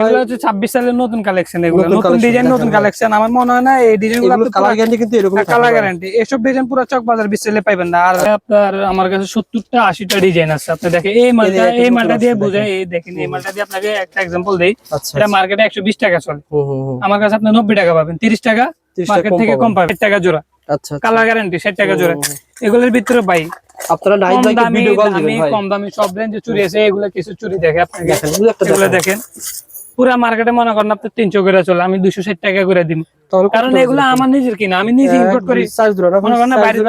এগুলো হচ্ছে 26 সালের নতুন কালেকশন, এগুলো নতুন ডিজাইন নতুন কালেকশন। আমার মনে হয় না এই ডিজাইনগুলো কালার গ্যারান্টি কিন্তু এরকম কালার গ্যারান্টি, এসব ডিজাইন পুরো চকবাজার বিচলে পাবেন না। আর আপনার আমার কাছে 70টা 80টা ডিজাইন আছে। আপনি দেখেন এই মালটা দিয়ে বোঝায়, এই দেখেন এই মালটা দিয়ে আপনাকে একটা एग्जांपल দেই। এটা মার্কেটে 120 টাকা চলে, আমার কাছে আপনি 90 টাকা পাবেন, 30 টাকা মার্কেট থেকে কম পাবেন, 60 টাকা জোড়া। আচ্ছা, কালার গ্যারান্টি 60 টাকা জোড়া। এগুলোর ভিতরে ভাই আপনারা নাইট ভাইকে ভিডিও কল দিবেন ভাই, কম দামি সব রেঞ্জে চুরি আছে। এগুলো কিছু চুরি দেখে আপনাকে, এগুলো দেখেন পুরা মার্কেটে মনে করেন আপনি 300 করে চলে, আমি 260 টাকা করে দিই। কারণ এগুলো আমার নিজের কিনা, আমি নিজে ইম্পোর্ট করি। মনে করেন বাইরে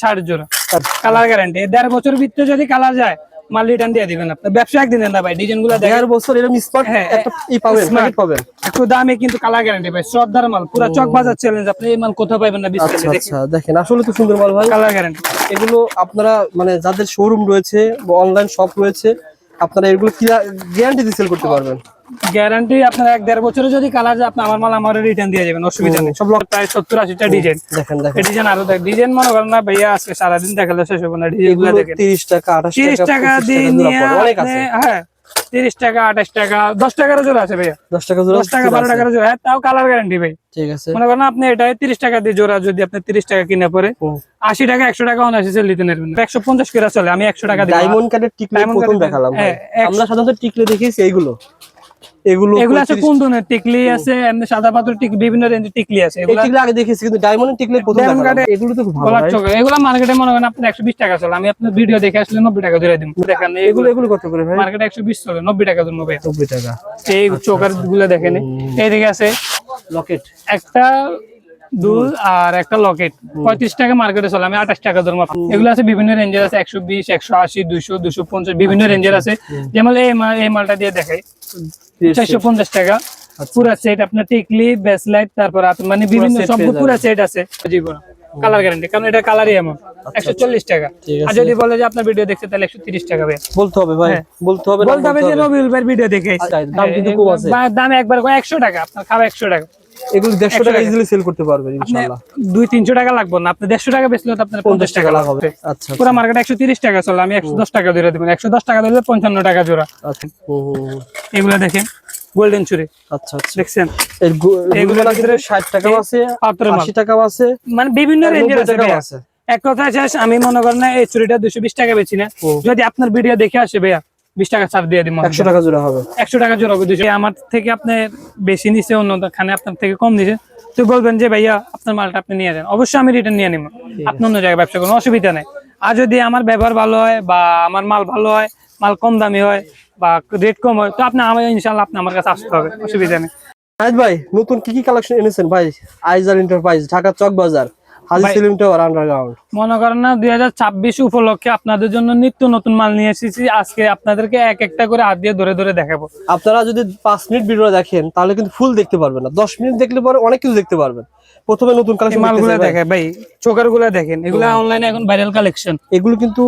60 জোড়া, কালার গ্যারান্টি। 1.5 বছর ভিতরে যদি কালার যায় মাল রিটার্ন দিয়ে দিবেন আপনি। ব্যবসা একদিনের না ভাই, ডিজাইন গুলো দেখেন 1.5 বছর এরকম স্পট একটা ই পাবেন, প্যাকেট পাবেন একটু দামে, কিন্তু কালার গ্যারান্টি ভাই। শ্রদ্ধার মাল, পুরো চকবাজার চ্যালেঞ্জ। আপনি এই মাল কোথাও পাবেন না। আচ্ছা দেখেন, আসলে তো সুন্দর মাল ভাই, কালার গ্যারান্টি। এগুলো আপনারা মানে যাদের শোরুম রয়েছে বা অনলাইন শপ রয়েছে, আপনারা এগুলো কি গ্যারান্টি দিয়ে সেল করতে পারবেন? গ্যারান্টি আপনার 1.5 বছরে যদি কালার যায়, আপনি আমার মাল আমার রিটার্ন দিয়ে যাবেন, অসুবিধা নেই। সব প্রায় 70-80টা ডিজাইন দেখেন। ডিজাইন আরো দেখ, ডিজাইন মনে করেন না ভাইয়া আজকে সারাদিন দেখালে শেষ হবে না। ডিজাইনগুলো দেখেন 30 টাকা 28 টাকা দিয়ে নিয়ে অনেক আছে। হ্যাঁ 30 টাকা 28 টাকা 10 টাকার জোড়া আছে ভাইয়া, 10 টাকা জোড়া, 10 টাকা 12 টাকার জোড়া, তাও কালার গ্যারান্টি ভাই। ঠিক আছে, মনে করেন আপনি এটা 30 টাকা দিয়ে জোড়া, যদি আপনি 30 টাকা কিনে পরে 80 টাকা 100 টাকা অনায়াসে সেল দিতে পারবেন। 150 করে চলে, আমি 100 টাকা দিই। ডায়মন্ড কাটের টিকলি প্রথম দেখালাম ভাই, আমরা সাধারণত টিকলি দেখিয়েছি। এগুলো আছে কোন ধরনের টিকলি আছে, এমনি সাদা পাথর টিকলি, বিভিন্ন রেঞ্জের টিকলি আছে। এগুলো টিকলি আগে দেখেছি, কিন্তু ডায়মন্ড টিকলি প্রথম দেখালাম। এগুলো তো খুব ভালো ভাই, এগুলো মার্কেটে মনে করেন আপনার 120 টাকা চলে, আমি আপনার ভিডিও দেখে আসলে 90 টাকা ধরে দিই। দেখেন এগুলো কত করে ভাই? মার্কেটে 120 চলে, 90 টাকা ধরে 90 টাকা। এই চোকার গুলো দেখেন, এইদিকে আছে লকেট, একটা দুল আর একটা লকেট, 35 টাকা মার্কেটে চলে, আমি 28 টাকা ধরবো। এগুলো আছে বিভিন্ন রেঞ্জের আছে, 120 180 200 250 বিভিন্ন রেঞ্জের আছে। যেমন এই মালটা দিয়ে দেখাই 450 টাকা পুরো সেট, আপনার টিকলি বেসলাইট, তারপর মানে বিভিন্ন সব পুরো সেট আছে। জীবন কালার গ্যারান্টি, কারণ এটা কালারই এমন। 140 টাকা। আর যদি বলে যে আপনার ভিডিও দেখতে, তাহলে 130 টাকা ভাই বলতে হবে ভাই, বলতে হবে যে রবিউল ভাই ভিডিও দেখে দাম কিন্তু কম আছে, দাম একবার 100 টাকা, আপনার খাওয়া 100 টাকা। এগুলো 150 টাকা ইজিলি সেল করতে পারবেন ইনশাআল্লাহ। 200-300 টাকা লাগবে না, আপনি 150 টাকা বেচলে তো আপনার 50 টাকা লাভ হবে। আচ্ছা, পুরো মার্কেট 130 টাকা চলে, আমি 110 টাকা ধরে দিবেন। 110 টাকা দিলে 55 টাকা জোড়া। আচ্ছা, এগুলো দেখেন গোল্ডেন চুরি। আচ্ছা দেখছেন এগুলো ভিতরে 60 টাকা আছে, 80 টাকা আছে, মানে বিভিন্ন রেঞ্জের আছে। এক কথা শেষ, আমি মনে করেন না এই চুরিটা 220 টাকা বেচি না, যদি আপনার ভিডিও দেখে আসে ভাইয়া 20 টাকা ছাড় দিয়ে দিই। 100 টাকা জোড়া হবে, 100 টাকা জোড়া হবে। আমার থেকে আপনি বেশি নিছে, অন্য খানে আপনার থেকে কম নিছে, তো বলবেন যে ভাইয়া আপনার মালটা আপনি নিয়ে যান, অবশ্যই আমি রিটার্ন নিয়ে নিব, আপনি অন্য জায়গায় ব্যবসা করুন, অসুবিধা নেই। আর যদি আমার ব্যবহার ভালো হয় বা আমার মাল ভালো হয়, মাল কম দামি হয় বা রেট কম হয়, তো আপনি আমার ইনশাআল্লাহ আপনি আমার কাছে আসতে হবে, অসুবিধা নেই। নাহিদ ভাই নতুন কি কালেকশন এনেছেন ভাই? আইজার এন্টারপ্রাইজ, ঢাকা চক বাজার, হাজি সেলিম টাওয়ার আন্ডারগ্রাউন্ড। মনে করেন না 2026 উপলক্ষে আপনাদের জন্য নিত্য নতুন মাল নিয়ে এসেছি। আজকে আপনাদেরকে এক একটা করে হাত দিয়ে ধরে ধরে দেখাবো। আপনারা যদি 5 মিনিট ভিডিও দেখেন তাহলে কিন্তু ফুল দেখতে পারবেন না, 10 মিনিট দেখলে পরে অনেক কিছু দেখতে পারবেন। প্রথমে নতুন কালেকশন মালগুলো দেখেন ভাই, চোকারগুলো দেখেন, এগুলো অনলাইনে এখন ভাইরাল কালেকশন। এগুলো কিন্তু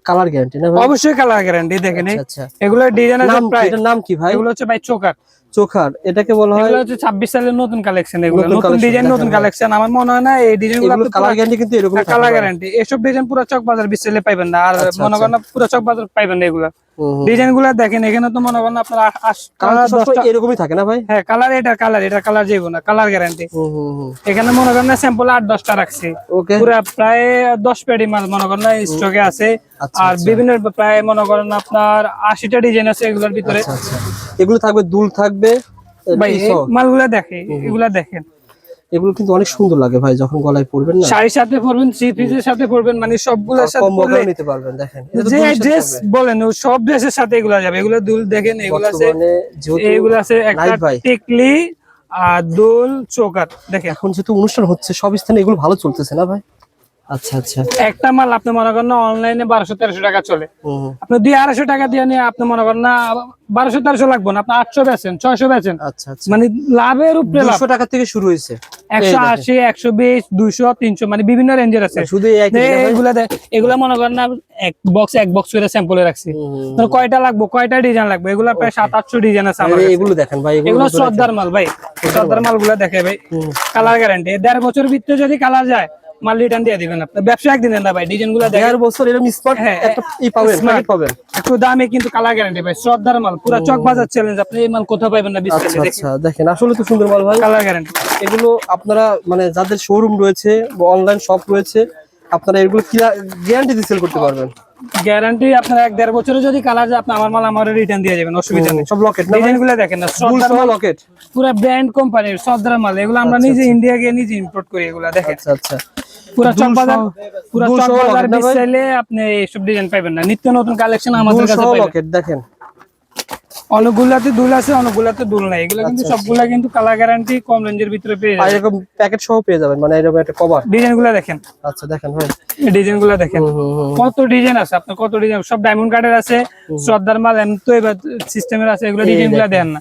কালার গ্যারান্টি না ভাই? অবশ্যই কালার গ্যারান্টি। দেখেন আচ্ছা, এগুলো ডিজাইনের প্রাইস, এটার নাম কি ভাই? এগুলো হচ্ছে ভাই চোকার। চোকার এটাকে বলা হয়, এগুলো হচ্ছে 26 সালের নতুন কালেকশন, এগুলো নতুন ডিজাইন নতুন কালেকশন। আমার মনে হয় না এই ডিজাইনগুলো কালার গ্যারান্টি কিন্তু এরকম কালার গ্যারান্টি। এসব ডিজাইন পুরো চকবাজার বিচলে পাবেন না, আর মনে করেন না পুরো চকবাজার পাইবেন না। এগুলো ডিজাইনগুলো দেখেন, এখানে তো মনে করেন আপনার কালার এরকমই থাকে না ভাই? হ্যাঁ কালার, এটা কালার যাইবো না, কালার গ্যারান্টি। এখানে মনে করেন না স্যাম্পল 8-10টা রাখছি, পুরো প্রায় 10 পেডি মাল মনে করেন না স্টকে আছে। আর বিভিন্ন প্রায় মনে করেন আপনার 80টা ডিজাইন আছে এগুলোর ভিতরে। এগুলো থাকবে, দুল থাকবে ভাই, মালগুলা দেখে, এগুলা দেখেন, এগুলো কিন্তু অনেক সুন্দর লাগে ভাই যখন গলায় পরবেন না, শাড়ির সাথে পরবেন, থ্রি পিসের সাথে পরবেন, মানে সবগুলোর সাথে পরলে নিতে পারবেন। দেখেন যে ড্রেস বলেন সব ড্রেসের সাথে এগুলা যাবে। এগুলো দুল দেখেন, এগুলো আছে, এগুলো আছে একটা টিকলি আর দুল চোকার। দেখেন এখন যেহেতু অনুষ্ঠান হচ্ছে সব স্থানে এগুলো ভালো চলতেছে না ভাই? আচ্ছা, একটা মাল আপনি মনে করেন না অনলাইনে 1200-1300 টাকা চলে, আপনি 200-250 টাকা দিয়ে নিয়ে আপনি মনে করেন না 1200-1300 লাগবে না, আপনি 800 বেচেন, 600 বেচেন। আচ্ছা, মানে লাভের উপরে 200 টাকা থেকে শুরু হয়েছে, 180 120 200 300 মানে বিভিন্ন রেঞ্জের আছে। শুধু এগুলা মনে করেন না এক বক্স করে স্যাম্পলে রাখছি, কয়টা লাগবে, কয়টা ডিজাইন লাগবে, এগুলা প্রায় 700-800 ডিজাইন আছে আমার। এগুলো দেখেন ভাই, এগুলো শ্রদ্ধার মাল ভাই, শ্রদ্ধার মালগুলা দেখে ভাই, কালার গ্যারান্টি। 1.5 বছর ভিতরে যদি কালার যায় মাল রিটার্ন দিয়ে দিবেন আপনি, ব্যবসা একদিনের না ভাই। ডিজাইন গুলো দেখেন, 1.5 বছর এরকম স্মার্ট হ্যাঁ, একটা ই পাবেন, smart। প্যাকেট পাবেন। একটু দামে কিন্তু কালার গ্যারান্টি ভাই, শ্রদ্ধার মাল, পুরো চক বাজার চ্যালেঞ্জ। আপনি এই মাল কোথাও পাবেন না আচ্ছা বিস্তারিত আচ্ছা, দেখেন আসলে তো সুন্দর মাল ভাই। Colour guarantee. এগুলো আপনারা মানে যাদের শোরুম রয়েছে বা অনলাইন শপ রয়েছে, আপনারা এগুলো কি গ্যারান্টি দিয়ে সেল করতে পারবেন? গ্যারান্টি আপনার 1-1.5 বছরে যদি কালার যায়, আপনি আমার মাল আমার রিটার্ন দিয়ে যাবেন, অসুবিধা নেই। সব লকেট না ভাই? ডিজাইন গুলো দেখেন না, শ্রদ্ধার মাল, লকেট পুরো ব্র্যান্ড কোম্পানির শ্রদ্ধার মাল। এগুলো আমরা নিজে ইন্ডিয়া গিয়ে নিজে ইম্পোর্ট করি। এগুলো দেখেন আচ্ছা আচ্ছা, পুরো চক বাজার, পুরো চক দুলসহ বাজার লকেট না ভাই? চাইলে আপনি এইসব ডিজাইন পাবেন না। নিত্য নতুন কালেকশন আমাদের কাছে দুলসহ পাবেন। লকেট দেখেন, অনেকগুলাতে দুল আছে, অনেকগুলাতে দুল নাই। এগুলো কিন্তু সবগুলা কিন্তু কালার গ্যারান্টি কম রেঞ্জের ভিতরে পেয়ে আর যাবেন। এরকম প্যাকেট সহ পেয়ে যাবেন, মানে এরকম একটা কভার। ডিজাইন গুলা দেখেন, আচ্ছা দেখেন ভাই, ডিজাইন গুলা দেখেন, কত ডিজাইন আছে আপনার, কত ডিজাইন। সব ডায়মন্ড কার্ডের আছে, শ্রদ্ধার মাল, এমনি তো এবার সিস্টেমের আছে। এগুলো ডিজাইন গুলা দেন না,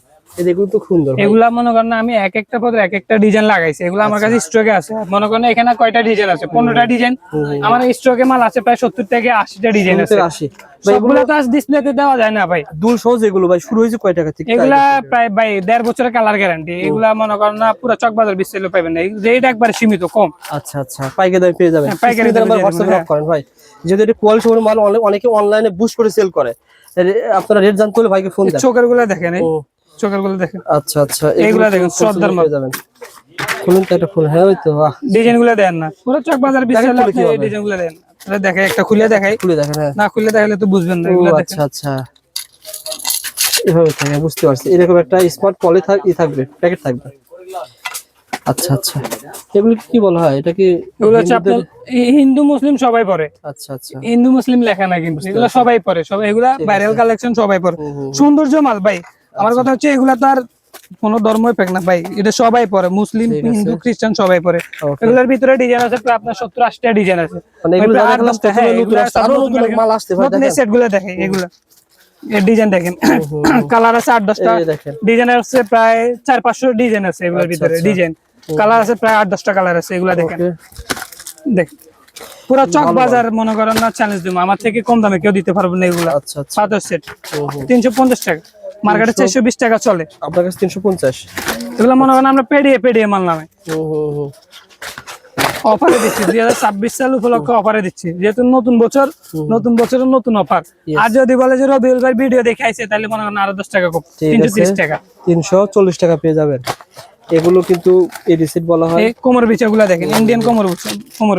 এগুলো তো সুন্দর ভাই। এগুলা মনে করেন না, আমি এক একটা পদের এক একটা ডিজাইন লাগাইছি। এগুলো আমার কাছে স্টকে আছে। মনে করেন এখানে কয়টা ডিজাইন আছে, 15টা ডিজাইন। আমার স্টকে মাল আছে প্রায় 70 থেকে 80টা ডিজাইন আছে। 80 ভাই। সবগুলো তো আজ ডিসপ্লেতে দেওয়া যায় না ভাই। দুল সহ যেগুলো ভাই শুরু হয়েছে কয় টাকা থেকে? এগুলা প্রায় ভাই 1.5 বছরের কালার গ্যারান্টি। এগুলা মনে করেন না, পুরো চক বাজার বিস্তারিত পাবেন না, রেট একবার সীমিত কম। আচ্ছা আচ্ছা, পাইকারি দামে পেয়ে যাবেন। পাইকারি দামে দামে হোয়াটসঅ্যাপ নক করেন ভাই। যদি এটা কোয়ালিটি সম্পন্ন মাল অনেকে অনলাইনে বুস্ট করে সেল করে, আপনারা রেট জানতে হলে ভাইকে ফোন দেন। চোখের গুলা দেখেন, এই চোখের গুলা দেখেন। আচ্ছা আচ্ছা, এগুলা দেখেন, শ্রদ্ধার মাল। পেয়ে যাবেন। খুলুন তো একটা ফুল, হ্যাঁ ওই তো, বাহ। ডিজাইন গুলা দেন না, পুরো চক বাজার বিস্তারিত খুলে কি হবে? ডিজাইন গুলা দেন। আপনারা দেখেন, একটা খুলে দেখাই, খুলে দেখেন, হ্যাঁ। না খুলে দেখালে তো বুঝবেন না। ও এগুলা আচ্ছা দেখেন, আচ্ছা, এভাবে থাকে, বুঝতে পারছি। এরকম একটা স্মার্ট পলি থাকবে, প্যাকেট থাকবে। আচ্ছা আচ্ছা, এগুলো কি বলা হয়? এটা কি এগুলো হচ্ছে আপনার হিন্দু মুসলিম সবাই পরে। আচ্ছা আচ্ছা, হিন্দু মুসলিম লেখা না কিন্তু, এগুলো সবাই পরে, সবাই এগুলা ভাইরাল কালেকশন, সবাই পরে। সৌন্দর্য মাল ভাই। আমার কথা হচ্ছে এগুলা তার কোনো ধর্মই পেক না ভাই, এটা সবাই পরে, মুসলিম হিন্দু খ্রিস্টান সবাই পরে। এগুলোর ভিতরে ডিজাইন আছে প্রায় আপনার 70-80টা ডিজাইন আছে। মানে এগুলো যা দেখলাম প্রথমে নতুন আসছে, আরো নতুন মাল আসতে পারে। নতুন সেট গুলো দেখেন, এগুলা এর ডিজাইন দেখেন, কালার আছে 8-10টা ডিজাইন আছে, প্রায় 400-500 ডিজাইন আছে এগুলোর ভিতরে। ডিজাইন কালার আছে প্রায় 8-10টা কালার আছে। এগুলা দেখেন, দেখেন পুরো চক বাজার মনে করেন না, চ্যালেঞ্জ দিব, আমার থেকে কম দামে কেউ দিতে পারবে না। এগুলা আচ্ছা আচ্ছা, পাথর সেট 350 টাকা, মার্কেটে 420 টাকা চলে, আপনার কাছে 350। এগুলো মনে করেন আমরা পেডিয়ে মাল নামে অফারে দিচ্ছি। 2026 সাল উপলক্ষে অফারে দিচ্ছি, যেহেতু নতুন বছর, নতুন বছরের নতুন অফার। আর যদি বলে যে রবিউল ভাই ভিডিও দেখাইছে, তাহলে মনে করেন আরো 10 টাকা কম, 330 টাকা, 340 টাকা পেয়ে যাবেন। এগুলো কিন্তু এই রিসিট বলা হয়। এই কোমর বিছা গুলা দেখেন, ইন্ডিয়ান কোমর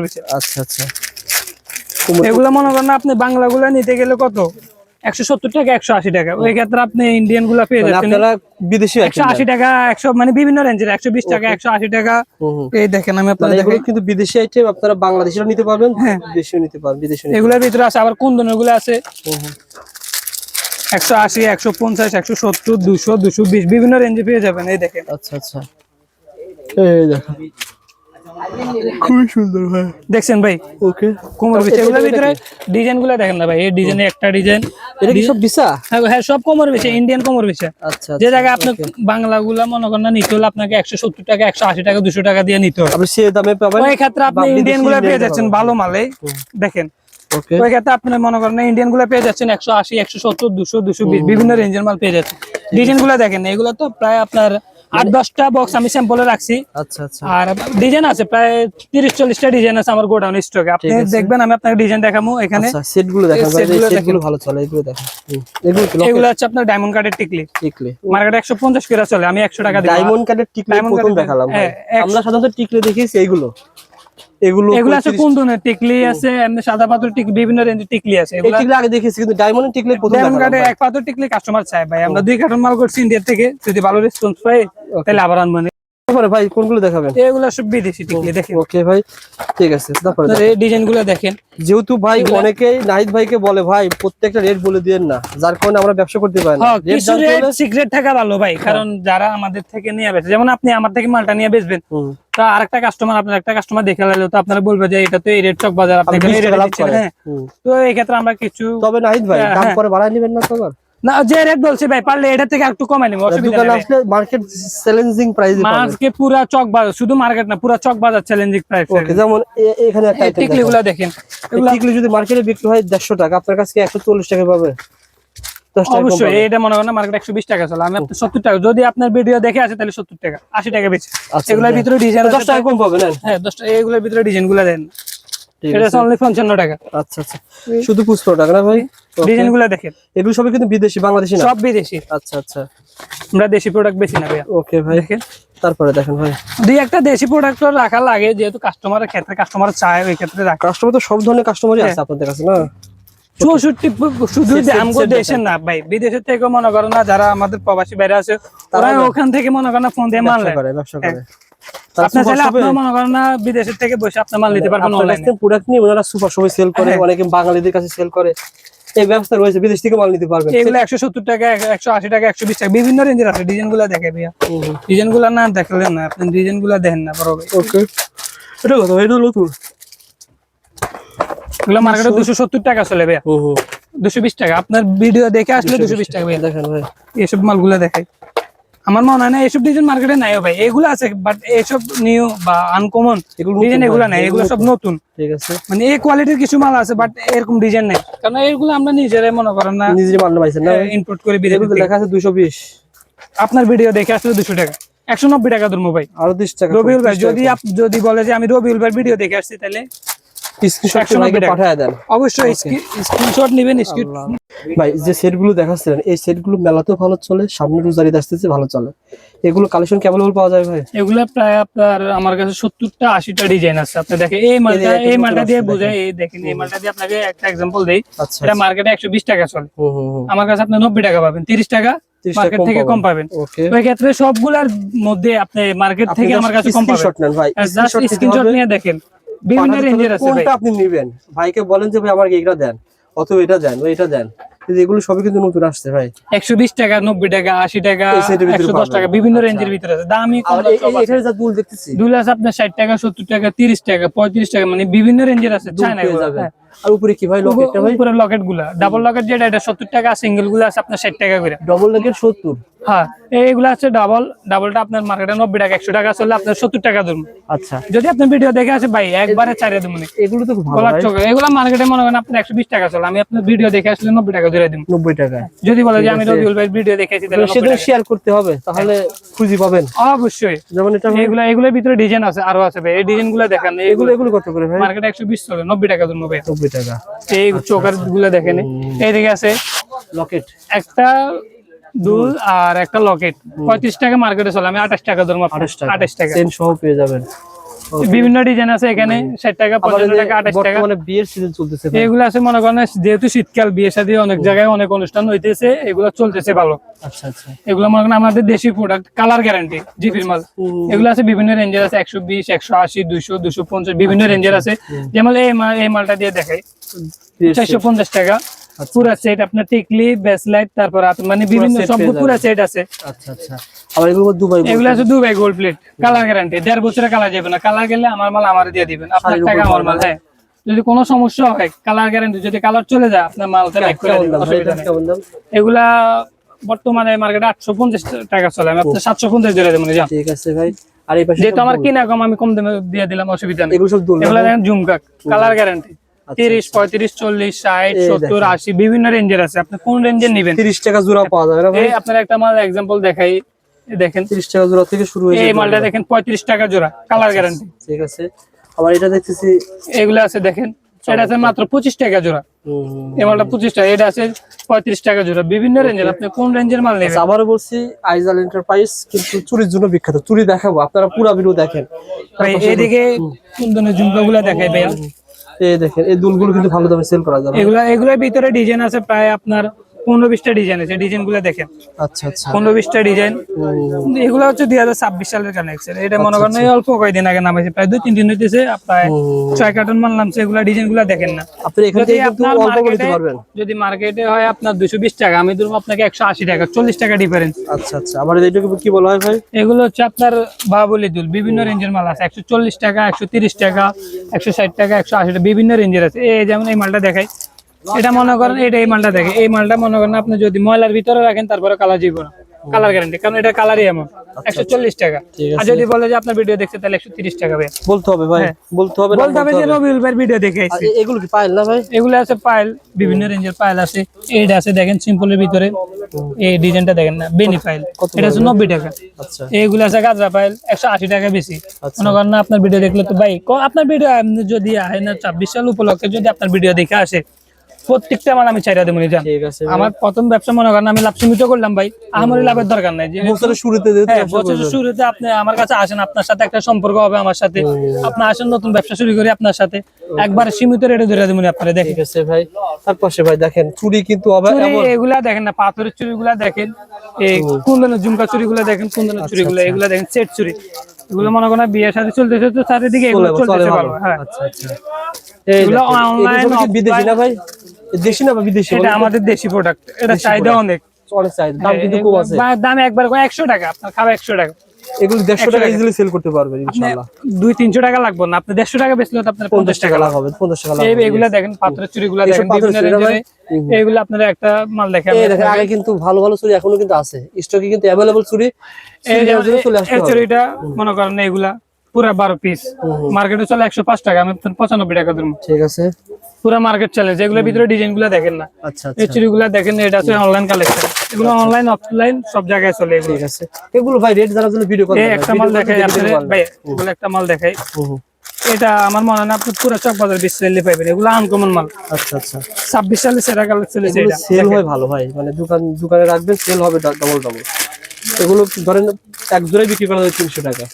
বিছা। আচ্ছা আচ্ছা, এগুলা মনে করেন আপনি বাংলা গুলা নিতে গেলে কত, 170 টাকা, 180 টাকা। ওই ক্ষেত্রে আপনি ইন্ডিয়ান গুলা পেয়ে যাচ্ছেন আপনারা বিদেশি 180 টাকা, 100 মানে বিভিন্ন রেঞ্জের, 120 টাকা, 180 টাকা। এই দেখেন, আমি আপনাদের এগুলো কিন্তু বিদেশি আইটেম, আপনারা বাংলাদেশিরা নিতে পারবেন, বিদেশিও নিতে পারবেন, বিদেশিও নিতে এগুলোর ভিতরে আছে আবার কুন্দনের গুলো আছে 180, 150, 170, 200, 220 বিভিন্ন রেঞ্জে পেয়ে যাবেন। এই দেখেন, আচ্ছা আচ্ছা, এই দেখেন খুবই সুন্দর ভাই, দেখছেন ভাই ওকে। কোমর বিছে। এগুলোর ভিতরে ডিজাইন গুলো দেখেন না ভাই, এই ডিজাইনে একটা ডিজাইন, এটা কি সব বিসা? হ্যাঁ সব কোমর বিছে, ইন্ডিয়ান কোমর বিছে। আচ্ছা, যে জায়গায় আপনি বাংলা গুলা মনে করেন না নিতে হলে আপনাকে 170 টাকা, 180 টাকা, 200 টাকা দিয়ে নিতে হবে। আপনি সে দামে পাবেন। ওই ক্ষেত্রে আপনি ইন্ডিয়ান গুলা পেয়ে যাচ্ছেন ভালো মালে, দেখেন। ওকে, ওই ক্ষেত্রে আপনি মনে করেন ইন্ডিয়ান গুলা পেয়ে যাচ্ছেন 180, 170, 200, 220 বিভিন্ন রেঞ্জের মাল পেয়ে যাচ্ছেন। ডিজাইন গুলা দেখেন, এগুলো তো প্রায় আপনার 8-10টা বক্স আমি স্যাম্পলে রাখছি। আচ্ছা আচ্ছা, আর ডিজাইন আছে প্রায় 30-40টা ডিজাইন আছে আমার গোডাউন স্টকে। আপনি দেখবেন, আমি আপনাকে ডিজাইন দেখাবো এখানে। আচ্ছা, সেট গুলো দেখেন ভাই, এই সেট গুলো ভালো চলে, এগুলো দেখেন। এগুলো হচ্ছে আপনার ডায়মন্ড কার্ডের টিকলি, মার্কেটে 150 করে চলে, আমি 100 টাকা দিই। ডায়মন্ড কার্ডের টিকলি প্রথম দেখালাম ভাই। আমরা সাধারণত টিকলি দেখিয়েছি এইগুলো, এগুলো আছে কুন্দনের টিকলি আছে, এমনি সাদা পাথর টিকলি, বিভিন্ন রেঞ্জের টিকলি আছে। এই টিকলি আগে দেখিয়েছি, কিন্তু ডায়মন্ড টিকলি প্রথম ডায়মন্ড দেখালাম কার্ডে এক পাথর টিকলি কাস্টমার চাই ভাই। আমরা 2 কার্টন মাল করছি ইন্ডিয়া থেকে, যদি ভালো রেসপন্স পাই তাহলে আবার আনবো। তারপরে ভাই কোনগুলো দেখাবেন? এগুলো সব বিদেশি টিকলি দেখেন। ওকে ভাই, ঠিক আছে। তারপরে এই ডিজাইন গুলো দেখেন। যেহেতু ভাই অনেকেই নাহিদ ভাইকে বলে ভাই প্রত্যেকটা রেট বলে দিয়েন না, যার কারণে আমরা ব্যবসা করতে পারি না। কিছু রেট সিক্রেট থাকা ভালো ভাই, কারণ যারা আমাদের থেকে নিয়ে বেচে, যেমন আপনি আমার থেকে মালটা নিয়ে বেচবেন, তো আরেকটা কাস্টমার, আপনার একটা কাস্টমার দেখে লাইলো, তো আপনারা বলবে যে এটা তো এই রেট চক বাজার, আপনি এই রেট দিচ্ছেন। হ্যাঁ, তো এই ক্ষেত্রে আমরা কিছু, তবে নাহিদ ভাই দাম করে বাড়ায় নেবেন না তো? আবার না, যে রেট বলছি ভাই, পারলে এটা থেকে একটু কমাই নিব, অসুবিধা দোকানে নেই। আসলে মার্কেট চ্যালেঞ্জিং প্রাইসে পাবেন। মাছকে পুরা চক বাজার, শুধু মার্কেট না, পুরা চক বাজার চ্যালেঞ্জিং প্রাইস। ওকে, যেমন এখানে একটা আইটেম টিকলি গুলো দেখেন, টিকলি যদি মার্কেটে বিক্রি হয় 150 টাকা, আপনার কাছে 140 টাকা পাবে। 10 টাকা কম অবশ্যই পাবে। এটা মনে করেন মার্কেট 120 টাকা চলে, আমি আপনি 70 টাকা, যদি আপনার ভিডিও দেখে আসে তাহলে 70 টাকা 80 টাকা বেশি। আচ্ছা, এগুলোর ভিতরে ডিজাইন 10 টাকা কম পাবে না? হ্যাঁ 10 টাকা, এগুলোর ভিতরে ডিজাইন গুলো দেন, ঠিক এটা আছে। অনলি 55 টাকা। আচ্ছা আচ্ছা, শুধু 55 টাকা না ভাই? ডিজাইন গুলো দেখেন এগুলো সবই কিন্তু বিদেশি, বাংলাদেশি না? সব বিদেশি, আচ্ছা আচ্ছা, আমরা দেশি প্রোডাক্ট বেশি না ভাইয়া। ওকে ভাই, দেখেন তারপরে দেখেন ভাই, দুই একটা দেশি প্রোডাক্ট রাখা লাগে, যেহেতু কাস্টমারের ক্ষেত্রে কাস্টমার চায়, ওই ক্ষেত্রে রাখা। কাস্টমার তো সব ধরনের কাস্টমারই হ্যাঁ। আছে আপনাদের কাছে না? 64 শুধু আমগো set দেশের না ভাই, বিদেশের থেকে মনে করো না, যারা আমাদের প্রবাসী বাইরে আছে ওরা ওখান থেকে মনে করেন ফোন দিয়ে মাল নেয়। ব্যবসা করে। আপনি চাইলে আপনিও মনে করেন না বিদেশের থেকে বসে আপনি মাল নিতে পারবেন অনলাইনে। প্রোডাক্ট নিয়ে ওনারা সুপার শপে সেল করে, হ্যাঁ। অনেকে বাঙালিদের কাছে সেল করে, এই ব্যবস্থা রয়েছে, বিদেশ থেকে মাল নিতে পারবেন। এগুলো 170 টাকা, 180 টাকা, 120 টাকা, বিভিন্ন রেঞ্জের আছে। ডিজাইন গুলা দেখে ভাইয়া, হুম, হুম। ডিজাইন গুলা না দেখলেন না, আপনি ডিজাইন গুলা দেখেন না বড় ভাই। ওকে, এটা কত ভাই? এটা নতুন? এগুলো মার্কেটে 270 টাকা চলে ভাইয়া, হুম হুম, 220 টাকা। আপনার ভিডিও দেখে আসলে 220 টাকা ভাইয়া। দেখেন ভাই, এইসব মালগুলা দেখাই, আমার মনে হয় না এইসব ডিজাইন মার্কেটে নাই ভাই। এগুলো আছে বাট এইসব নিউ বা আনকমন এগুলো ডিজাইন নতুন, এগুলো হ্যাঁ, নাই, এগুলো সব নতুন। ঠিক আছে। মানে এই কোয়ালিটির কিছু মাল আছে বাট এরকম ডিজাইন নাই, কারণ এগুলো আমরা নিজেরাই মনে করেন না নিজের মাল পাইছেন না? ইম্পোর্ট করে বিদেশ এগুলো লেখা আছে 220, আপনার ভিডিও দেখে আসলে 200 টাকা, 190 টাকা ধরবো ভাই। আরো 20 টাকা। রবিউল ভাই যদি বলে যে আমি রবিউল ভাই ভিডিও দেখে আসছি, তাহলে স্ক্রিনশট 190 টাকা। পাঠিয়ে দেন অবশ্যই স্ক্রিনশট নেবেন। ভাই। যে সেটগুলো দেখাচ্ছিলেন, এই সেটগুলো মেলাতেও ভালো চলে, সামনে রোজারি আসতেছে, ভালো চলে। এগুলো কালেকশন কেমন পাওয়া যায় ভাই? এগুলা প্রায় আপনার আমার কাছে 70টা 80টা ডিজাইন আছে। আপনি দেখেন এই মালটা দিয়ে বোঝাই, এই দেখেন এই মালটা দিয়ে আপনাকে একটা এক্সাম্পল দেই। আচ্ছা, এটা মার্কেটে 120 টাকা চলে, হুম হুম হুম, আমার কাছে আপনি 90 টাকা পাবেন, 30 টাকা 30 টাকা মার্কেট থেকে কম পাবেন। ওকে, ওই ক্ষেত্রে সবগুলার মধ্যে আপনি মার্কেট থেকে আমার কাছে কম পাবেন। স্ক্রিনশট নেন ভাই, জাস্ট স্ক্রিনশট নিয়ে দেখেন, বিভিন্ন রেঞ্জের আছে ভাই। কোনটা আপনি নেবেন, ভাইকে বলেন যে ভাই আমাকে এটা দেন, অথবা এটা দেন, ওই এটা দেন। কিন্তু এগুলো সবই কিন্তু নতুন আসছে ভাই। 120 টাকা, 90 টাকা, 80 টাকা, এই সেটের ভিতরে 110 টাকা, পাবেন। বিভিন্ন রেঞ্জের ভিতরে আছে। দামি কম আর দামি সব আছে। এখানে যা দুল দেখতেছি, দুল আছে আপনার 60 টাকা, 70 টাকা, 30 টাকা, 35 টাকা, মানে বিভিন্ন রেঞ্জের আছে। দুল চায়না পেয়ে এগুলো, যাবেন। হ্যাঁ। আর উপরে কি ভাই লকেটটা ভাই? উপরে লকেট গুলা, ডাবল লকেট যেটা এটা 70 টাকা, সিঙ্গেল গুলো আছে আপনার 60 টাকা করে। ডবল লকেট 70? হ্যাঁ, এইগুলো আছে ডাবলটা আপনার মার্কেটে 90 টাকা, 100 টাকা চলে, আপনার 70 টাকা ধরুন। আচ্ছা, যদি আপনি ভিডিও দেখে আসে ভাই একবারে ছাড়িয়ে দেবো। এগুলো তো খুব ভালো গলার ভাই। চোখ এগুলো মার্কেটে মনে করেন আপনার 120 টাকা চলে, আমি আপনার ভিডিও দেখে আসলে 90 টাকা ধরে দিব। 90 টাকা। যদি বলে যে আমি রবিউল ভাই ভিডিও দেখেছি তাহলে 90 সেটা টাকা। শেয়ার করতে হবে, তাহলে খুঁজি পাবেন। অবশ্যই, যেমন এটা ভাই, এগুলোর ভিতরে ডিজাইন আছে, আরো আছে ভাই। এই ডিজাইন গুলো দেখেন, এগুলো এগুলো কত করে ভাই? মার্কেটে 120 চলে, 90 টাকা ধরবো ভাই। 90 টাকা। এই চোকার গুলো দেখেন, এইদিকে আছে লকেট, একটা দুল আর একটা লকেট, 35 টাকা মার্কেটে চলে, আমি 28 টাকা ধরবো। 28 টাকা চেন সহ পেয়ে যাবেন। বিভিন্ন ডিজাইন আছে এখানে, 60 টাকা, 55 টাকা, 28 টাকা। বর্তমানে বিয়ের সিজন চলতেছে ভাই। এগুলো আছে মনে করেন যেহেতু শীতকাল, বিয়ে শাদী অনেক জায়গায় অনেক অনুষ্ঠান হইতেছে, এগুলো চলতেছে ভালো। আচ্ছা আচ্ছা, এগুলো মনে করেন আমাদের দেশি প্রোডাক্ট, কালার গ্যারান্টি, জিপির মাল। এগুলো আছে বিভিন্ন রেঞ্জের আছে, 120, 180, 200, 250, বিভিন্ন রেঞ্জের আছে। যেমন এই মালটা দিয়ে দেখাই, 450 টাকা পুরো সেট, আপনার টিকলি, ব্রেসলেট, তারপর মানে বিভিন্ন সব পুরো সেট আছে। আচ্ছা আচ্ছা। আবার এগুলো দুবাই এগুলো আছে Dubai gold plate, colour guarantee, 1.5 বছরের কালার যাবে না। কালার গেলে আমার মাল আমার দিয়ে দিবেন, আপনার টাকা আমার মাল। হ্যাঁ, যদি কোনো সমস্যা হয় কালার গ্যারান্টি, যদি কালার চলে যায় আপনার মালটা ব্যাক করে দিবেন, অসুবিধা নেই। কেমন দাম? এগুলা বর্তমানে মার্কেটে 850 টাকা চলে, আমি আপনার 750 দিয়ে দেবো। ঠিক আছে ভাই। আর এই পাশে যেহেতু আমার কিনা কম, আমি কম দামে দিয়ে দিলাম, অসুবিধা নেই। এগুলো সব দুল, এগুলা দেখেন ঝুমকা, কালার গ্যারান্টি, 30, 35, 40, 60, 70, 80 বিভিন্ন রেঞ্জের আছে। আপনি কোন রেঞ্জের নেবেন? 30 টাকা জোড়া পাওয়া যাবে না ভাই? এই আপনার একটা মাল এক্সাম্পল দেখাই, এই দেখেন 30 টাকা জোড়া থেকে শুরু হয়ে এই যাবে। মালটা দেখেন 35 টাকা জোড়া, কালার গ্যারান্টি। ঠিক আছে। আবার এটা দেখতেছি, এগুলো আছে দেখেন, এটা আছে মাত্র 25 টাকা জোড়া। এই মালটা 25 টাকা, এটা আছে 35 টাকা জোড়া, বিভিন্ন রেঞ্জের। আপনি কোন রেঞ্জের মাল নেবেন? আবারও বলছি, আইজাল এন্টারপ্রাইজ কিন্তু চুরির জন্য বিখ্যাত। চুরি দেখাবো, আপনারা পুরো ভিডিও দেখেন। ভাই এইদিকে কোন ধরনের ঝুমকাগুলো দেখাই ভাইয়া। এই দেখেন, এই দুলগুলো কিন্তু ভালো দামে সেল করা যাবে। এগুলোর ভিতরে ডিজাইন আছে প্রায় আপনার 15-20টা ডিজাইন আছে। ডিজাইন গুলো দেখেন, আচ্ছা আচ্ছা। 15-20টা ডিজাইন। এগুলো হচ্ছে 2026 সালের কানেকশন। এটা মনে করেন এই অল্প কয়েকদিন আগে নামাইছে, প্রায় 2-3 দিন হইতেছে। প্রায় 6 কার্টন মাল নামছে। এগুলা ডিজাইন গুলা দেখেন না। আপনি এখান থেকে কিন্তু অল্প করে দিতে পারবেন। যদি মার্কেটে হয় আপনার 220 টাকা, আমি ধরবো আপনাকে 180 টাকা, 40 টাকা ডিফারেন্স। আচ্ছা আচ্ছা। আবার এটা কি বলা হয় ভাই? এগুলো হচ্ছে আপনার বাহুবলী দুল, বিভিন্ন রেঞ্জের মাল আছে। 140 টাকা, 130 টাকা, 160 টাকা, 180 টাকা, বিভিন্ন রেঞ্জের আছে। এই যেমন এই মালটা দেখাই, এটা মনে করেন, এটা এই মালটা দেখে, এই মালটা মনে করেন আপনি যদি ময়লার ভিতরে রাখেন তারপরে কালার যাবে না। কালার গ্যারান্টি, কারণ এটা কালারই এমন। 140 টাকা। ঠিক আছে। আর যদি বলে যে আপনার ভিডিও দেখছে তাহলে 130 টাকা ভাই। বলতে হবে ভাই, হ্যাঁ। বলতে হবে না, বলতে হবে যে রবিউল ভাই ভিডিও দেখে আর আইছি। এগুলো কি পাইল না ভাই? এগুলো আছে পাইল, বিভিন্ন রেঞ্জের পাইল আছে। এইটা আছে দেখেন সিম্পলের ভিতরে, এই ডিজাইনটা দেখেন না, বেনি পাইল, কত এটা হচ্ছে 90 টাকা। আচ্ছা এইগুলো আছে গাজরা পাইল, 180 টাকা বেশি। আচ্ছা। মনে করেন না আপনার ভিডিও দেখলে তো ভাই আপনার ভিডিও যদি হয় না 24 সাল উপলক্ষে যদি আপনার ভিডিও দেখে আসে, প্রত্যেকটা মাল আমি চাইরা দেবো জান। ঠিক আছে। আমার প্রথম ব্যবসা মনে করেন আমি লাভ সীমিত করলাম ভাই, আমার লাভের দরকার নাই। যে বছরের শুরুতে যেহেতু হ্যাঁ, ব্যবসা বছরের করবেন। শুরুতে আপনি আমার কাছে আসেন, আপনার সাথে একটা সম্পর্ক হবে আমার সাথে। আপনি আসেন, নতুন ব্যবসা শুরু করি আপনার সাথে, একবার সীমিত রেটে ধরে দেবো আপনারা দেখেন। ঠিক আছে ভাই, তার পাশে ভাই দেখেন চুড়ি কিন্তু চুড়ি এগুলা দেখেন না, পাথরের চুড়িগুলা দেখেন, এই কুন্দনের ঝুমকা চুড়িগুলা দেখেন, কুন্দনের চুড়িগুলা এগুলা দেখেন, সেট চুড়ি। এগুলো মনে করেন বিয়ের সাথে চলতেছে তো চারিদিকে এগুলো চলতেছে ভালো। হ্যাঁ, আচ্ছা আচ্ছা। এগুলো অনলাইন বিদেশি না ভাই? দেশি না বা বিদেশি? এটা আমাদের দেশি প্রোডাক্ট, এটা চাহিদা অনেক। অনেক চাহিদা, দাম কিন্তু কম আছে। দাম একবার 100 টাকা, আপনার খাওয়া 100 টাকা। এগুলো 150 টাকা ইজিলি সেল করতে পারবেন ইনশাআল্লাহ। 200-300 টাকা লাগবে না, আপনি 150 টাকা বেচলে তো আপনার 50 টাকা লাভ হবে, 50 টাকা লাভ এই হবে। এগুলা দেখেন, পাথরের চুড়িগুলা এসব দেখেন, পাথরের বিভিন্ন চুড়ি না রেঞ্জের। এগুলা আপনারা একটা মাল দেখেন, এই দেখেন আগে কিন্তু ভালো ভালো চুড়ি এখনো কিন্তু আছে স্টকে, কিন্তু अवेलेबल চুড়ি এই যে চলে আসছে। এই চুড়িটা মনে করেন এগুলা পুরা 12 পিস, মার্কেটে চলে 105 টাকা, আমি 95 টাকা দেব। ঠিক আছে। পুরা মার্কেট চলে, যেগুলোর ভিতরে ডিজাইন গুলা দেখেন না, আচ্ছা এই আচ্ছা। চুড়িগুলা দেখেন, এটা আছে অনলাইন কালেকশন। এগুলো অনলাইন অফলাইন সব জায়গায় চলে এগুলো। ঠিক আছে। এগুলো ভাই রেট জানার জন্য ভিডিও কল এই একটা মাল দেখাই আপনাদের ভাই, এগুলো একটা মাল দেখাই। এটা আমার মনে হয় না আপনি পুরো চকবাজার বিশ্বলে পাইবেন, এগুলো আনকমন মাল। আচ্ছা আচ্ছা। 26 সালে সেরা কালেকশন চলেছে এটা, সেল হয় ভালো ভাই, মানে দোকানে রাখবেন সেল হবে ডবল ডবল। এগুলো ধরেন এক জোড়ায় বিক্রি করা হয় 300 টাকা,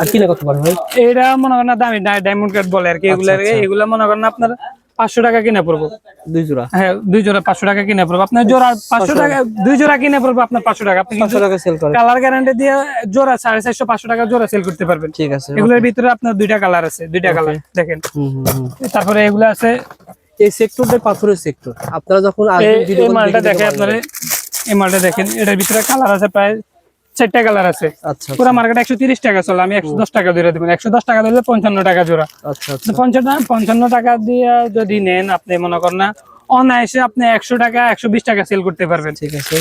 আর কিনা কত পারে ভাই? এটা মনে করেন না দামি ডায়মন্ড কাট বলে আর কি এগুলা। এগুলা মনে করেন আপনার 500 টাকা কিনে পড়বো, 2 জোড়া। হ্যাঁ 2 জোড়া 500 টাকা কিনে পড়বো আপনার। জোড়া 500 টাকা, 2 জোড়া কিনে পড়বো আপনার 500 টাকা। আপনি 500 টাকা সেল করে। কালার গ্যারান্টি দিয়ে জোড়া 450 500 টাকা জোড়া সেল করতে পারবেন। ঠিক আছে। এগুলোর ভিতরে আপনার 2টা কালার আছে, 2টা কালার দেখেন। তারপরে এগুলো আছে এই সেক্টরটা পাথরের সেক্টর, আপনারা যখন আসবেন ভিডিও এই মালটা দেখেন আপনারা, এই মালটা দেখেন, এটার ভিতরে কালার আছে প্রায় 4টা কালার আছে। আচ্ছা পুরো মার্কেট 130 টাকা চলে, আমি 110 টাকা ধরে দেবেন। 110 টাকা দিলে 55 টাকা জোড়া। আচ্ছা আচ্ছা। 55 টাকা দিয়ে যদি নেন আপনি মনে করেন না অনায়াসে আপনি 100 টাকা 120 টাকা সেল করতে পারবেন। ঠিক আছে।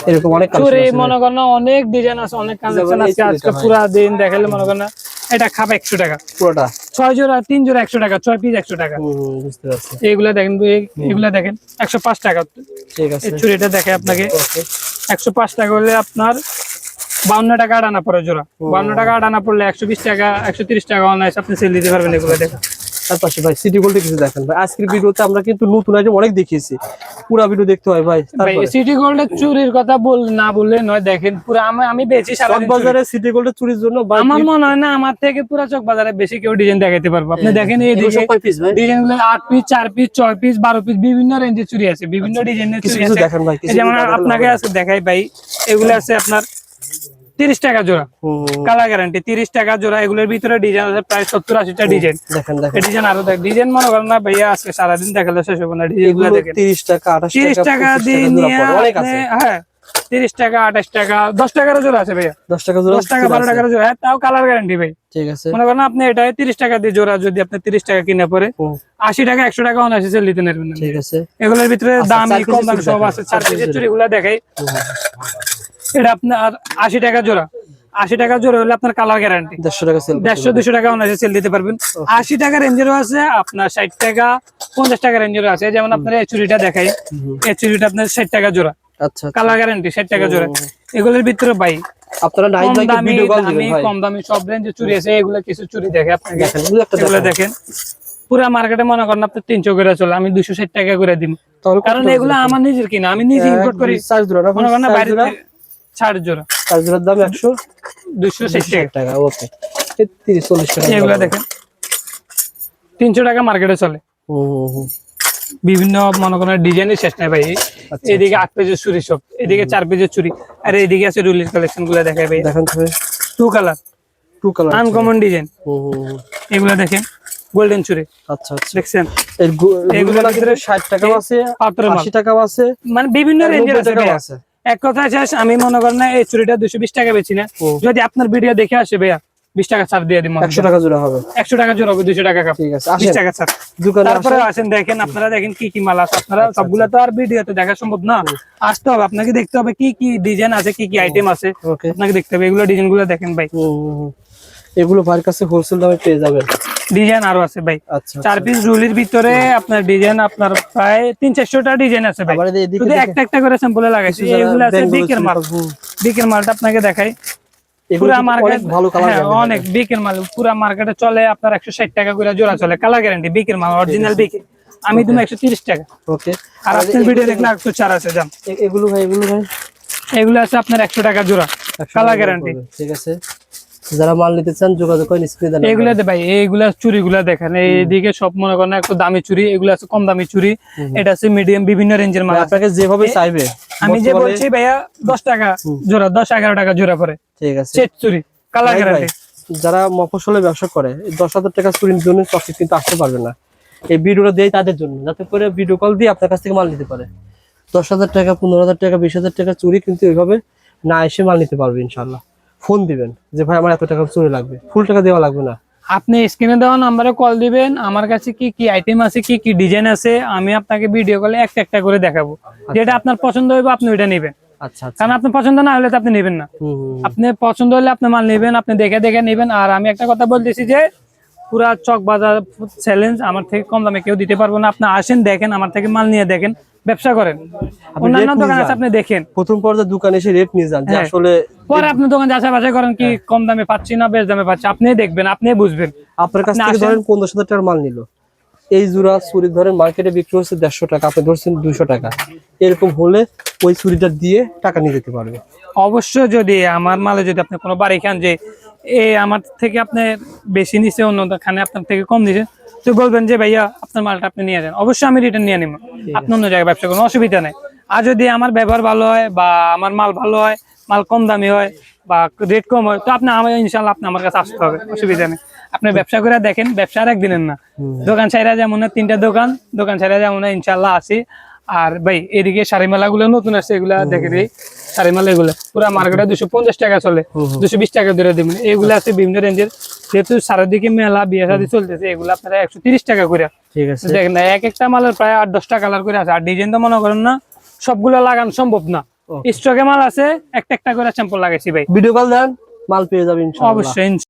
এরকম অনেক চুরি মনে করেন না অনেক ডিজাইন আছে, অনেক কালেকশন আছে। আজকে পুরো দিন দেখাইলে মনে করেন না এটা খাবে 100 টাকা পুরোটা। 6 জোড়া 3 জোড়া 100 টাকা, 6 পিস 100 টাকা। বুঝতে পারছি। এইগুলা দেখেন, এগুলা দেখেন 105 টাকা। ঠিক আছে। এই চুরিটা দেখে আপনাকে 105 টাকা হলে আপনার 52 টাকা আনা পড়ে জোড়া। 52 টাকা আনা পড়লে 120 টাকা 130 টাকা অনায়াসে আপনি সেল দিতে পারবেন এগুলো দেখেন। তার পাশে ভাই সিটি গোল্ডে কিছু দেখেন ভাই, আজকের ভিডিওতে আমরা কিন্তু নতুন আইটেম অনেক দেখিয়েছি, পুরো ভিডিও দেখতে হয় ভাই। ভাই সিটি গোল্ডের চুরির কথা না বললে নয়, দেখেন পুরো আমি বেশি সারা দিন চুরি। বাজারে সিটি গোল্ডের চুরির জন্য আমার মনে হয় না আমার থেকে পুরো চক বাজারে বেশি কেউ ডিজাইন দেখাইতে পারবো। আপনি দেখেন এই দিকে ডিজাইন গুলো 8 পিস 4 পিস 6 পিস 12 পিস বিভিন্ন রেঞ্জের চুরি আছে, বিভিন্ন ডিজাইনের চুরি আছে। দেখেন ভাই, এই যেমন আপনাকে আছে দেখাই ভাই, এগুলো আছে আপনার 30 টাকা জোড়া, কালার গ্যারান্টি 30 টাকা জোড়া। এগুলোর ভিতরে ডিজাইন আছে প্রায় 70-80টা ডিজাইন। দেখেন দেখেন এই ডিজাইন আরো দেখ, ডিজাইন মনে করেন না ভাইয়া আজকে সারাদিন দেখালে শেষ হবে না। ডিজাইনগুলো দেখেন 30 টাকা 28 টাকা 30 টাকা দিয়ে নিয়ে অনেক আছে। হ্যাঁ 30 টাকা 28 টাকা 10 টাকার জোড়া আছে ভাইয়া, 10 টাকা জোড়া 10 টাকা 12 টাকার জোড়া। হ্যাঁ তাও কালার গ্যারান্টি ভাই। ঠিক আছে। মনে করেন আপনি এটা 30 টাকা দিয়ে জোড়া যদি আপনি 30 টাকা কিনে পরে 80 টাকা 100 টাকা অনায়াসে সেল দিতে পারবেন। ঠিক আছে। এগুলোর ভিতরে দামি কম দামি সব আছে। 4 পিসের চুড়িগুলো দেখাই, এটা আপনার 80 টাকা জোড়া। 80 টাকা জোড়া হলে আপনার কালার গ্যারান্টি 150 টাকা সেল 150-200 টাকা অনায়াসে সেল দিতে পারবেন। 80 টাকা রেঞ্জেরও আছে, আপনার 60 টাকা 50 টাকা রেঞ্জেরও আছে। যেমন আপনার এই চুড়িটা দেখাই, এই চুড়িটা আপনার 60 টাকা জোড়া, আচ্ছা কালার গ্যারান্টি 60 টাকা জোড়া। এগুলোর ভিতরে ভাই আপনারা নাইট কম ভাইকে দামি ভিডিও কল দিবেন ভাই। কম দামি সব রেঞ্জের চুড়ি আছে। এগুলো কিছু চুড়ি দেখে আপনাকে দেখেন এগুলো দেখেন, পুরো মার্কেটে মনে করেন আপনি 300 করে চলে, আমি 260 টাকা করে দিই। কারণ এগুলো আমার নিজের কিনা, আমি নিজে ইম্পোর্ট করি। সাইজ জোড়া না, মনে করেন না বাইরে 60 জোড়া, সাইজ জোড়ার দাম 260 টাকা। ওকে 30-40 টাকা। এগুলো দেখেন 300 টাকা মার্কেটে চলে। বিভিন্ন মনে করেন ডিজাইনের শেষ নাই ভাই। এদিকে 8 পেজের চুরি সব, এদিকে 4 পেজের চুরি, আর এদিকে আছে রুলির কালেকশন গুলো দেখাই ভাই। দেখেন তো 2 কালার আনকমন ডিজাইন। এগুলো দেখেন গোল্ডেন চুরি। আচ্ছা আচ্ছা। দেখছেন এগুলো ভিতরে 60 টাকাও আছে, 80 টাকাও আছে, মানে বিভিন্ন রেঞ্জের আছে ভাইয়া। আছে। এক কথা শেষ, আমি মনে করেন না এই চুরিটা 220 টাকা বেচি না। যদি আপনার ভিডিও দেখে আসে ভাইয়া 20 টাকা ছাড় দিয়ে দিই 100 টাকা জোড়া হবে। 100 টাকা জোড়া হবে, 200 টাকা কাপড়, ঠিক আছে, 20 টাকা ছাড়। দোকানে তারপরে আসেন। আসেন দেখেন, আপনারা দেখেন কি কি মাল আছে। আপনারা সবগুলা তো আর ভিডিওতে দেখা সম্ভব না, আসতে হবে আপনাকে, দেখতে হবে কি কি ডিজাইন আছে, কি কি আইটেম আছে, ওকে। আপনাকে দেখতে হবে। এগুলো ডিজাইন গুলো দেখেন ভাই, এগুলো ভাইয়ের কাছে হোলসেল দামে পেয়ে যাবেন। ডিজাইন আরো আছে ভাই। আচ্ছা 4 পিস রুলির ভিতরে আপনার ডিজাইন আপনার প্রায় 300-400টা ডিজাইন আছে ভাই। আবার এদিকে শুধু একটা একটা করে স্যাম্পলে লাগাইছি। এগুলো আছে বিকের মাল, বিকের মালটা আপনাকে দেখাই। এগুলো পুরা মার্কেট ভালো কালার, অনেক বিকের মাল পুরা মার্কেটে চলে আপনার 160 টাকা করে জোড়া চলে, কালার গ্যারান্টি বিকের মাল, অরিজিনাল বিকে। আমি তুমি 130 টাকা। ওকে। আর আপনার ভিডিও দেখলে একটু ছাড় আছে জান। এগুলো ভাই, এগুলো ভাই, এগুলো আছে আপনার 100 টাকা জোড়া, কালার গ্যারান্টি। ঠিক আছে, যারা মাল নিতে চান যোগাযোগ করেন, স্ক্রিনে দেন। এগুলা দে ভাই, এইগুলা চুরিগুলা দেখেন, এইদিকে সব মনে করেন একটু দামি চুরি, এগুলো আছে কম দামি চুরি, এটা আছে মিডিয়াম, বিভিন্ন রেঞ্জের মাল আছে। আপনাকে যেভাবে চাইবে, আমি যে বলছি ভাইয়া 10 টাকা জোড়া, 10-11 টাকা জোড়া পড়ে, ঠিক আছে। সেট চুরি, কালার গ্যারান্টি। যারা মফস্বলে ব্যবসা করে 10,000 টাকা চুরির জন্য চকলেট কিন্তু আসতে পারবে না। এই ভিডিওটা দেই তাদের জন্য, যাতে করে ভিডিও কল দিয়ে আপনার কাছ থেকে মাল নিতে পারে। 10,000 টাকা, 15,000 টাকা, 20,000 টাকা চুরি কিন্তু এইভাবে না এসে মাল নিতে পারবে ইনশাল্লাহ। ফোন দিবেন যে ভাই আমার এত টাকা চুরি লাগবে, ফুল টাকা দেওয়া লাগবে না। আপনি স্ক্রিনে দেওয়া নাম্বারে কল দিবেন, আমার কাছে কি কি আইটেম আছে, কি কি ডিজাইন আছে, আমি আপনাকে ভিডিও কলে একটা একটা করে দেখাবো। যেটা আপনার পছন্দ হবে আপনি ওইটা নেবেন, আচ্ছা আচ্ছা। কারণ আপনার পছন্দ না হলে তো আপনি নেবেন না। আপনি পছন্দ হলে আপনি মাল নেবেন, আপনি দেখে দেখে নেবেন। আর আমি একটা কথা বলতেছি যে পুরা চক বাজার চ্যালেঞ্জ, আমার থেকে কম দামে কেউ দিতে পারবো না। আপনি আসেন, দেখেন, আমার থেকে মাল নিয়ে দেখেন, ব্যবসা করেন। অন্যান্য দোকান আছে আপনি দেখেন, প্রথম পর্যায়ে দোকানে এসে রেট নিয়ে যান যে হ্যাঁ। আসলে পরে আপনি দোকান যাচাই বাছাই করেন, কি কম দামে পাচ্ছি না বেশ দামে পাচ্ছি, আপনি দেখবেন, আপনি বুঝবেন। আপনার কাছ আপনি থেকে আসেন। ধরেন 15,000 টাকার মাল নিল, এই জোড়া চুরি ধরেন মার্কেটে বিক্রি হচ্ছে 150 টাকা, আপনি ধরছেন 200 টাকা, এরকম হলে ওই চুরিটা দিয়ে টাকা নিয়ে যেতে পারবে। অবশ্যই যদি আমার মালে যদি আপনি কোনো বাড়ি খান যে আমার থেকে আপনি বেশি নিছে, অন্য খানে আপনার থেকে কম নিছে, তো বলবেন যে ভাইয়া আপনার মালটা আপনি নিয়ে যান, অবশ্যই আমি রিটার্ন নিয়ে নেব, আপনি অন্য জায়গায় ব্যবসা করুন, অসুবিধা নেই। আর যদি আমার ব্যবহার ভালো হয় বা আমার মাল ভালো হয়, মাল কম দামি হয় বা রেট কম হয়, তো আপনি আমার ইনশাল্লাহ আপনি আমার কাছে আসতে হবে, অসুবিধা নেই। আপনি ব্যবসা করে দেখেন, ব্যবসা আর একদিনের না। দোকান ছাইরা যেমন না 3টা দোকান ছাইরা যেমন না ইনশাল্লাহ আসি। আর ভাই এদিকে শাড়ি মেলা গুলো নতুন আসছে, এগুলা দেখে দিই। শাড়ি মেলা এগুলো পুরা মার্কেটে 250 টাকা চলে, 220 টাকা ধরে দেবেন। এগুলো আছে বিভিন্ন রেঞ্জের, যেহেতু সারাদিকে মেলা বিয়ে শাদী চলতেছে, এগুলো আপনারা 130 টাকা করে। ঠিক আছে, দেখেন না, এক একটা মালের প্রায় 8-10টা কালার করে আছে। আর ডিজাইন তো মনে করেন না সবগুলো লাগানো সম্ভব না, স্টকে মাল আছে, একটা একটা করে স্যাম্পল লাগাইছি ভাই। ভিডিও কল দেন, মাল পেয়ে যাবেন ইনশাআল্লাহ। অবশ্যই।